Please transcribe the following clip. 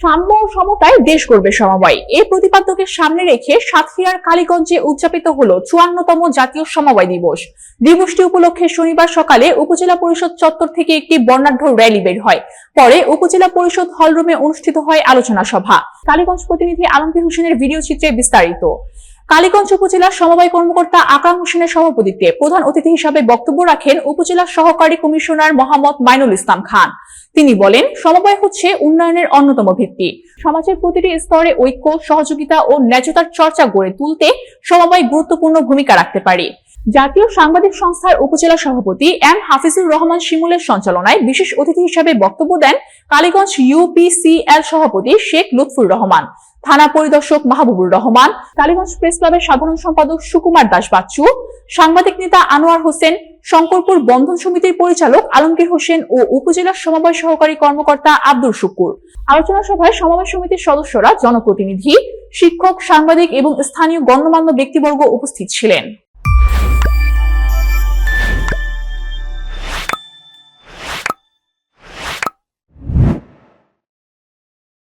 সাম্য ও সমতায় দেশ গড়বে সমবায়, এই প্রতিপাদ্যকে সামনে রেখে সাতক্ষীরার কালীগঞ্জে উদযাপিত হলো 54তম জাতীয় সমবায় দিবস। দিবসটি উপলক্ষে শনিবার সকালে উপজেলা পরিষদ চত্বর থেকে একটি বর্ণাঢ্য র্যালি বের হয়। পরে উপজেলা পরিষদ হলরুমে অনুষ্ঠিত হয় আলোচনা সভা। কালীগঞ্জ প্রতিনিধি আলমগীর হোসেনের ভিডিও চিত্রে বিস্তারিত। কালীগঞ্জ উপজেলার সমবায় কর্মকর্তা আকরাম হোসেনের সভাপতিত্বে প্রধান অতিথি হিসাবে বক্তব্য রাখেন উপজেলা সহকারী কমিশনার মোহাম্মদ মাইনুল ইসলাম খান। তিনি বলেন, সমবায় হচ্ছে উন্নয়নের অন্যতম ভিত্তি। সমাজের প্রতিটি স্তরে ঐক্য, সহযোগিতা ও ন্যায্যতার চর্চা গড়ে তুলতে সমবায় গুরুত্বপূর্ণ ভূমিকা রাখতে পারে। জাতীয় সাংবাদিক সংস্থার উপজেলা সভাপতি এম হাফিজুর রহমান শিমুলের সঞ্চালনায় বিশেষ অতিথি হিসেবে বক্তব্য দেন কালীগঞ্জ ইউপিসিএল সভাপতি শেখ লুৎফুর রহমান, থানা পরিদর্শক মাহবুবুর রহমান, কালীগঞ্জ প্রেস ক্লাবের সাধারণ সম্পাদক সুকুমার দাস বাচ্চু, সাংবাদিক নেতা আনোয়ার হোসেন, শঙ্করপুর বন্ধন সমিতির পরিচালক আলমগীর হোসেন ও উপজেলা সমবায় সহকারী কর্মকর্তা আব্দুল শুকুর। আলোচনা সভায় সমবায় সমিতির সদস্যরা, জনপ্রতিনিধি, শিক্ষক, সাংবাদিক এবং স্থানীয় গণ্যমান্য ব্যক্তিবর্গ উপস্থিত ছিলেন।